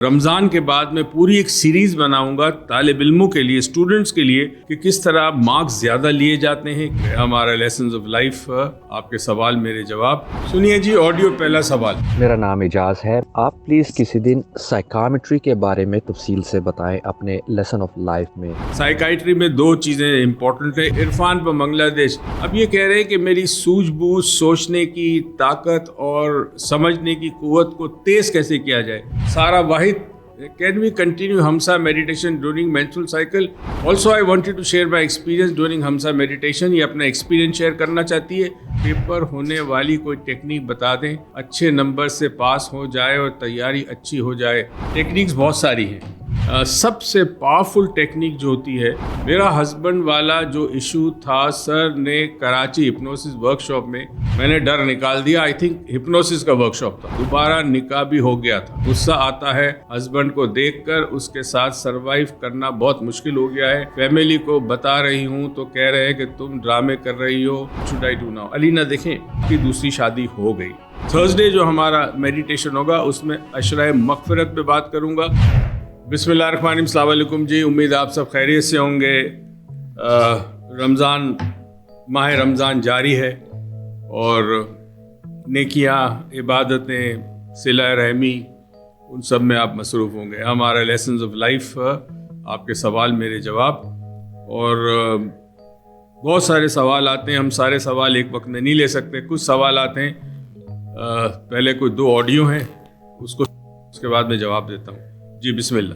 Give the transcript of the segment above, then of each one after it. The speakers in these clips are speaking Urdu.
رمضان کے بعد میں پوری ایک سیریز بناؤں گا طالب علموں کے لیے، اسٹوڈنٹس کے لیے، کہ کس طرح مارکس زیادہ لیے جاتے ہیں۔ ہمارا لیسنز آف لائف، آپ کے سوال میرے جواب سنیے جی۔ آڈیو پہلا سوال۔ میرا نام اعجاز ہے، آپ پلیز کسی دن سائیکامٹری کے بارے میں تفصیل سے بتائیں اپنے لیسن آف لائف میں۔ سائیکائٹری میں دو چیزیں امپورٹنٹ ہیں۔ عرفان پر بنگلہ دیش اب یہ کہہ رہے ہیں کہ میری سوجھ بوجھ، سوچنے کی طاقت اور سمجھنے کی قوت کو تیز کیسے کیا جائے۔ سارا واحد Can we continue Hamsa meditation during menstrual cycle? Also, I wanted to share my experience during Hamsa meditation. یہ اپنا ایکسپیرینس شیئر کرنا چاہتی ہے۔ پیپر ہونے والی کوئی ٹیکنیک بتا دیں، اچھے نمبر سے پاس ہو جائے اور تیاری اچھی ہو جائے۔ ٹیکنیکس بہت ساری ہیں۔ سب سے پاورفل ٹیکنیک جو ہوتی ہے، میرا ہسبینڈ والا جو ایشو تھا، سر نے کراچی ہپنوسس ورک شاپ میں نے ڈر نکال دیا۔ آئی تھنک ہپنوسس کا ورک شاپ تھا، دوبارہ نکاح بھی ہو گیا تھا۔ غصہ آتا ہے ہسبینڈ کو دیکھ کر، اس کے ساتھ سروائیو کرنا بہت مشکل ہو گیا ہے۔ فیملی کو بتا رہی ہوں تو کہہ رہے ہیں کہ تم ڈرامے کر رہی ہو، شوڈ آئی ڈو ناؤ۔ علینا دیکھیں کہ دوسری شادی ہو گئی۔ تھرسڈے جو ہمارا میڈیٹیشن ہوگا اس میں عشرہ مغفرت پہ بات کروں گا۔ بسم اللہ الرحمن الرحیم۔ السلام علیکم جی، امید آپ سب خیریت سے ہوں گے۔ رمضان، ماہ رمضان جاری ہے اور نیکیاں، عبادتیں، صلہ رحمی، ان سب میں آپ مصروف ہوں گے۔ ہمارا لیسنز آف لائف، آپ کے سوال میرے جواب، اور بہت سارے سوال آتے ہیں۔ ہم سارے سوال ایک وقت میں نہیں لے سکتے، کچھ سوال آتے ہیں۔ پہلے کوئی دو آڈیو ہیں، اس کے بعد میں جواب دیتا ہوں جی۔ بسم اللہ۔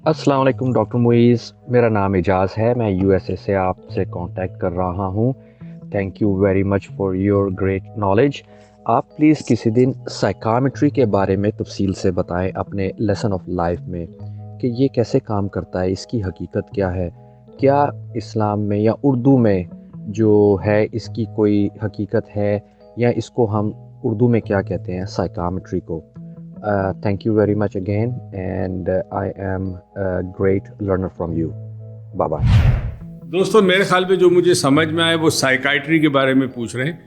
السلام علیکم ڈاکٹر معیز، میرا نام اعجاز ہے، میں USA سے آپ سے کانٹیکٹ کر رہا ہوں۔ Thank you very much for your great knowledge. آپ پلیز کسی دن سائیکامٹری کے بارے میں تفصیل سے بتائیں اپنے لیسن آف لائف میں، کہ یہ کیسے کام کرتا ہے، اس کی حقیقت کیا ہے، کیا اسلام میں یا اردو میں جو ہے اس کی کوئی حقیقت ہے، یا اس کو ہم اردو میں کیا کہتے ہیں سائیکامٹری کو۔ Thank you very much again, and I am a great learner from you. Bye bye. دوستو، میرے خیال میں جو مجھے سمجھ میں آئے وہ سائیکائٹری کے بارے میں پوچھ رہے ہیں،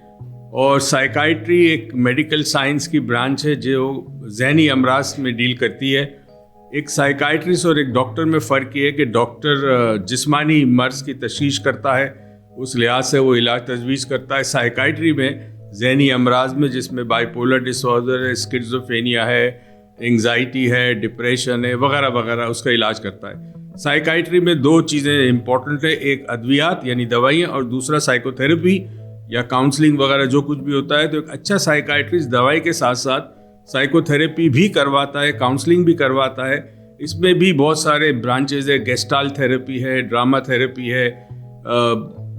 اور سائیکائٹری ایک میڈیکل سائنس کی برانچ ہے جو ذہنی امراض میں ڈیل کرتی ہے۔ ایک سائیکائٹرسٹ اور ایک ڈاکٹر میں فرق یہ ہے کہ ڈاکٹر جسمانی مرض کی تشخیص کرتا ہے، اس لحاظ سے وہ علاج تجویز کرتا ہے۔ سائیکائٹری میں ذہنی امراض میں، جس میں بائی پولر ڈس آرڈر ہے، اسکیزوفرینیا ہے، انگزائٹی ہے، ڈپریشن ہے، وغیرہ وغیرہ، اس کا علاج کرتا ہے۔ سائیکائٹری میں دو چیزیں امپورٹنٹ ہیں، ایک ادویات یعنی دوائیاں، اور دوسرا سائیکو تھراپی یا کاؤنسلنگ وغیرہ جو کچھ بھی ہوتا ہے۔ تو ایک اچھا سائیکائٹرسٹ دوائی کے ساتھ ساتھ سائیکو تھراپی بھی کرواتا ہے، کاؤنسلنگ بھی کرواتا ہے۔ اس میں بھی بہت سارے برانچز ہے، گیسٹال تھراپی ہے، ڈراما تھراپی ہے،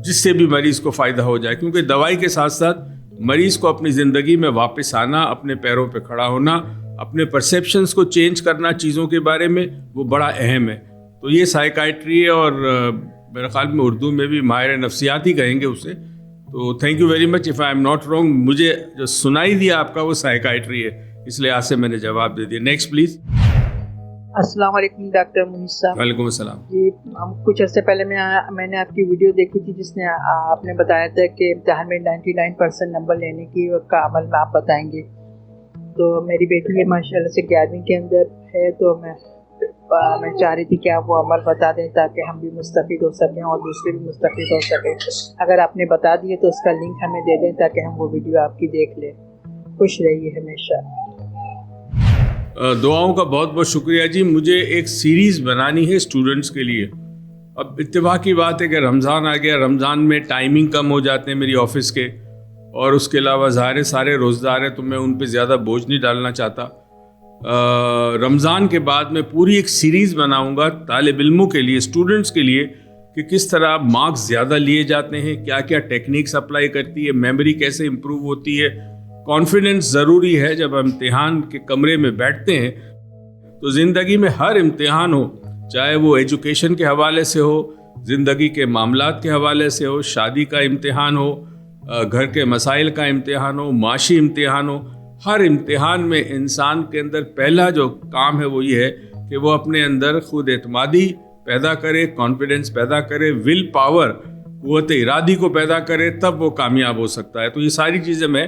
جس سے بھی مریض کو فائدہ ہو جائے، کیونکہ دوائی کے ساتھ ساتھ مریض کو اپنی زندگی میں واپس آنا، اپنے پیروں پہ کھڑا ہونا، اپنے پرسیپشنز کو چینج کرنا چیزوں کے بارے میں، وہ بڑا اہم ہے۔ تو یہ سائیکائٹری ہے، اور میرے خیال میں اردو میں بھی ماہر نفسیات ہی کہیں گے اسے۔ تو thank you very much, if I am not wrong. مجھے جو سنائی دیا آپ کا وہ سائیکائٹری ہے، اس لحاظ سے میں نے جواب دے دیا۔ Next please. السلام علیکم ڈاکٹر معیز صاحب۔ وعلیکم السلام جی، کچھ عرصے پہلے میں نے آپ کی ویڈیو دیکھی تھی جس میں آپ نے بتایا تھا کہ امتحان میں 99% نمبر لینے کا عمل میں آپ بتائیں گے۔ تو میری بیٹی یہ ماشاء اللہ سے 11ویں کے اندر ہے، تو میں چاہ رہی تھی کہ آپ وہ عمل بتا دیں تاکہ ہم بھی مستفید ہو سکیں اور دوسرے بھی مستفید ہو سکیں۔ اگر آپ نے بتا دیے تو اس کا لنک ہمیں دے دیں تاکہ ہم وہ ویڈیو آپ کی دیکھ لیں۔ خوش رہیے ہمیشہ۔ دعاؤں کا بہت بہت شکریہ جی۔ مجھے ایک سیریز بنانی ہے اسٹوڈنٹس کے لیے۔ اب اتفاق کی بات ہے کہ رمضان آ گیا، رمضان میں ٹائمنگ کم ہو جاتے ہیں میری آفس کے، اور اس کے علاوہ ظاہر سارے روزدار ہیں، تو میں ان پہ زیادہ بوجھ نہیں ڈالنا چاہتا۔ رمضان کے بعد میں پوری ایک سیریز بناؤں گا طالب علموں کے لیے، اسٹوڈنٹس کے لیے، کہ کس طرح مارکس زیادہ لیے جاتے ہیں، کیا کیا ٹیکنیکس اپلائی کرتی ہے، میموری کیسے امپروو ہوتی ہے۔ کانفیڈنس ضروری ہے۔ جب ہم امتحان کے کمرے میں بیٹھتے ہیں تو زندگی میں ہر امتحان ہو، چاہے وہ ایجوکیشن کے حوالے سے ہو، زندگی کے معاملات کے حوالے سے ہو، شادی کا امتحان ہو، گھر کے مسائل کا امتحان ہو، معاشی امتحان ہو، ہر امتحان میں انسان کے اندر پہلا جو کام ہے وہ یہ ہے کہ وہ اپنے اندر خود اعتمادی پیدا کرے، کانفیڈنس پیدا کرے، ول پاور، قوت ارادی کو پیدا کرے، تب وہ کامیاب ہو سکتا ہے۔ تو یہ ساری چیزیں میں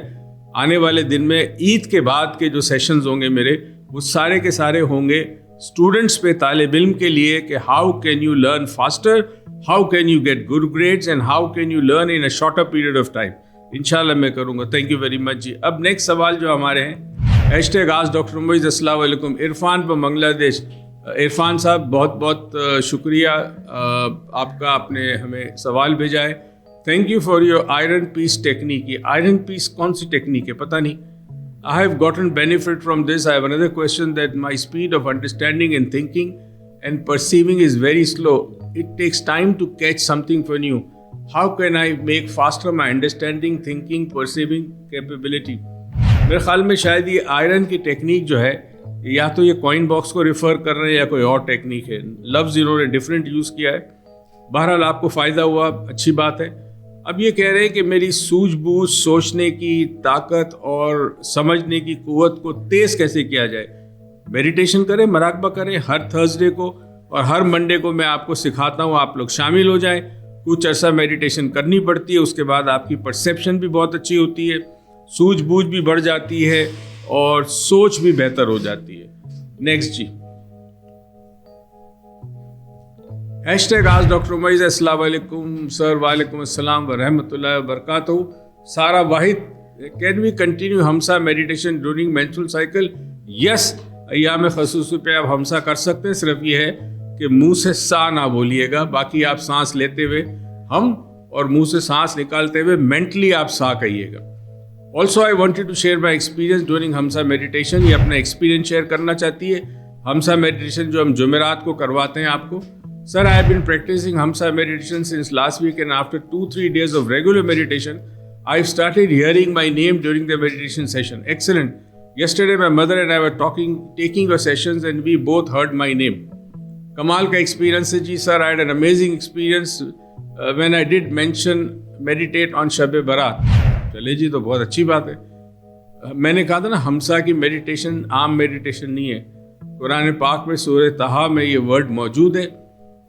آنے والے دن میں عید کے بعد کے جو سیشنز ہوں گے میرے، وہ سارے کے سارے ہوں گے اسٹوڈنٹس پہ، طالب علم کے لیے کہ how can you learn faster, how can you get good grades and how can you learn in a shorter period of time. انشاءاللہ میں کروں گا. تھینک یو ویری مچ جی. اب نیکسٹ سوال جو ہمارے ہیں #Ask Dr. Moeez. السلام علیکم. عرفان پر بنگلہ دیش. عرفان صاحب بہت بہت شکریہ آپ کا، آپ نے ہمیں سوال بھیجا ہے. Thank you for your iron piece technique. یہ آئرن پیس کون سی ٹیکنیک ہے پتہ نہیں. I have gotten benefit from this. I have another question that my speed of understanding and thinking and perceiving is very slow. It takes time to catch something new. How can I make faster my understanding, thinking, perceiving capability? میرے خیال میں شاید یہ آئرن کی ٹیکنیک جو ہے یا تو یہ کوئن باکس کو ریفر کر رہے ہیں یا کوئی اور ٹیکنیک ہے. لفظ انہوں نے ڈفرینٹ یوز کیا ہے. بہرحال آپ کو فائدہ ہوا، اچھی بات ہے. اب یہ کہہ رہے ہیں کہ میری سوجھ بوجھ، سوچنے کی طاقت اور سمجھنے کی قوت کو تیز کیسے کیا جائے. میڈیٹیشن کریں، مراقبہ کریں. ہر تھرسڈے کو اور ہر منڈے کو میں آپ کو سکھاتا ہوں، آپ لوگ شامل ہو جائیں. کچھ عرصہ میڈیٹیشن کرنی پڑتی ہے، اس کے بعد آپ کی پرسیپشن بھی بہت اچھی ہوتی ہے، سوجھ بوجھ بھی بڑھ جاتی ہے اور سوچ بھی بہتر ہو جاتی ہے. نیکسٹ جی. #Ask Dr. Moeez. السلام علیکم سر. وعلیکم السلام ورحمۃ اللہ وبرکاتہ. سارا واحد. Can we continue Hamsa meditation during menstrual cycle? Yes, ایام خصوصی پہ آپ ہمسا کر سکتے ہیں. صرف یہ ہے کہ منہ سے سا نہ بولیے گا، باقی آپ سانس لیتے ہوئے ہم اور منہ سے سانس نکالتے ہوئے مینٹلی آپ سا کہیے گا. Also I wanted to share my experience during Hamsa meditation. یہ اپنا ایکسپیرینس شیئر کرنا چاہتی ہے. ہمسا میڈیٹیشن جو ہم جمعرات کو کرواتے ہیں آپ کو. Sir, I have been practicing Hamsa meditation since last week, and after 2-3 days of regular meditation, I've started hearing my name during the meditation session. Excellent. Yesterday, my mother and I were taking your sessions, and we both heard my name. Kamal ka experience hai ji. Sir, I had an amazing experience when I did meditate on Shab-e Barat. چلے جی، تو بہت اچھی بات ہے. میں نے کہا تھا نا ہمسا کی میڈیٹیشن عام میڈیٹیشن نہیں ہے. قرآن پاک میں سورہ طٰہٰ میں یہ ورڈ موجود ہے.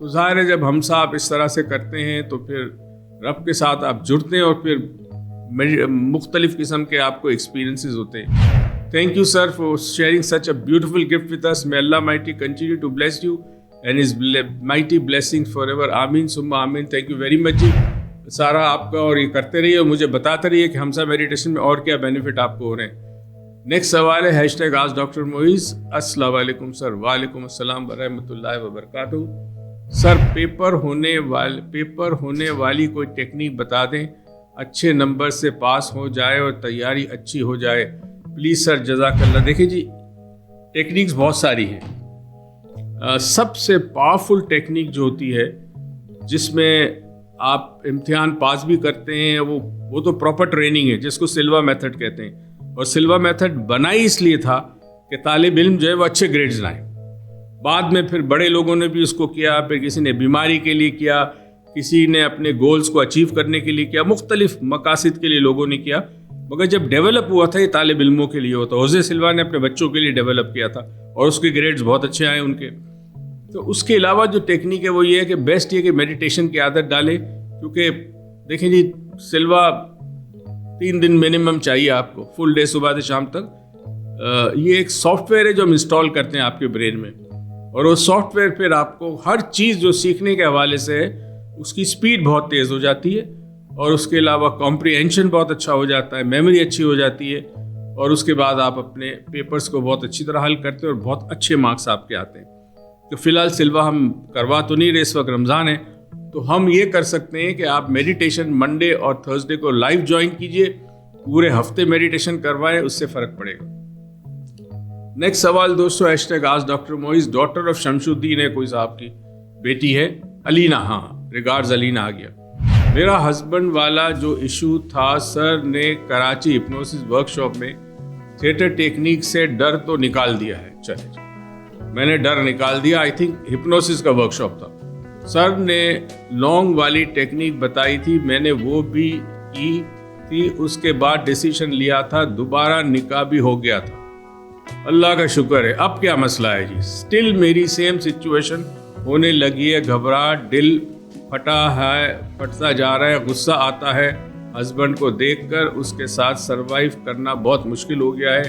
تو ظاہر ہے جب ہمسا آپ اس طرح سے کرتے ہیں تو پھر رب کے ساتھ آپ جڑتے ہیں اور پھر مختلف قسم کے آپ کو ایکسپیرینسز ہوتے ہیں. Thank you sir for sharing such a beautiful gift with us. May Allah mighty continue to bless you and his mighty blessing forever ایور. آمین ثم آمین. تھینک یو ویری مچ جی. سارا آپ کا اور یہ کرتے رہیے اور مجھے بتاتے رہیے کہ ہمسا میڈیٹیشن میں اور کیا بینیفٹ آپ کو ہو رہے ہیں. نیکسٹ سوال ہے #Ask Dr. Moeez. السلام علیکم سر. وعلیکم السلام ورحمۃ اللہ وبرکاتہ. سر پیپر ہونے والی کوئی ٹیکنیک بتا دیں، اچھے نمبر سے پاس ہو جائے اور تیاری اچھی ہو جائے پلیز سر. جزاک اللہ. دیکھیں جی، ٹیکنیکس بہت ساری ہیں. سب سے پاورفل ٹیکنیک جو ہوتی ہے جس میں آپ امتحان پاس بھی کرتے ہیں وہ تو پراپر ٹریننگ ہے، جس کو سلوا میتھڈ کہتے ہیں. اور سلوا میتھڈ بنائی اس لیے تھا کہ طالب علم جو ہے وہ اچھے گریڈز لائیں. بعد میں پھر بڑے لوگوں نے بھی اس کو کیا، پھر کسی نے بیماری کے لیے کیا، کسی نے اپنے گولز کو اچیو کرنے کے لیے کیا، مختلف مقاصد کے لیے لوگوں نے کیا. مگر جب ڈیولپ ہوا تھا یہ طالب علموں کے لیے ہوتا. ہوزے سلوا نے اپنے بچوں کے لیے ڈیولپ کیا تھا اور اس کے گریڈز بہت اچھے آئے ان کے. تو اس کے علاوہ جو ٹیکنیک ہے وہ یہ ہے کہ بیسٹ یہ کہ میڈیٹیشن کی عادت ڈالیں. کیونکہ دیکھیں جی، سلوا 3 دن منیمم چاہیے آپ کو، فل ڈے صبح سے شام تک. یہ ایک سافٹ ویئر ہے جو ہم انسٹال کرتے ہیں آپ کے برین میں، اور وہ سافٹ ویئر پھر آپ کو ہر چیز جو سیکھنے کے حوالے سے ہے اس کی سپیڈ بہت تیز ہو جاتی ہے، اور اس کے علاوہ کمپریہنشن بہت اچھا ہو جاتا ہے، میموری اچھی ہو جاتی ہے، اور اس کے بعد آپ اپنے پیپرز کو بہت اچھی طرح حل کرتے ہیں اور بہت اچھے مارکس آپ کے آتے ہیں. تو فی الحال سلوا ہم کروا تو نہیں رہے، اس وقت رمضان ہے، تو ہم یہ کر سکتے ہیں کہ آپ میڈیٹیشن منڈے اور تھرسڈے کو لائیو جوائن کیجئے، پورے ہفتے میڈیٹیشن کروائیں، اس سے فرق پڑے گا. نیکسٹ سوال دوستو #Ask Dr. Moeez. Doctor of Shamsuddin ہے کوئی صاحب کی بیٹی ہے، علینا. ہاں ریگارڈز علینا آ گیا. میرا ہسبینڈ والا جو ایشو تھا، سر نے کراچی ہپنوسس ورک شاپ میں تھیٹر ٹیکنیک سے ڈر تو نکال دیا ہے. چلے میں نے ڈر نکال دیا. آئی تھنک ہپنوسس کا ورک شاپ تھا. سر نے لانگ والی ٹیکنیک بتائی تھی، میں نے وہ بھی کی تھی. اس کے بعد ڈیسیشن لیا تھا، دوبارہ نکاح بھی ہو گیا تھا. اللہ کا شکر ہے. اب کیا مسئلہ ہے جی؟ سٹل میری سیم سچویشن ہونے لگی ہے، گھبراہٹ، دل پھٹتا جا رہا ہے، غصہ آتا ہے ہسبینڈ کو دیکھ کر، اس کے ساتھ سروائیو کرنا بہت مشکل ہو گیا ہے.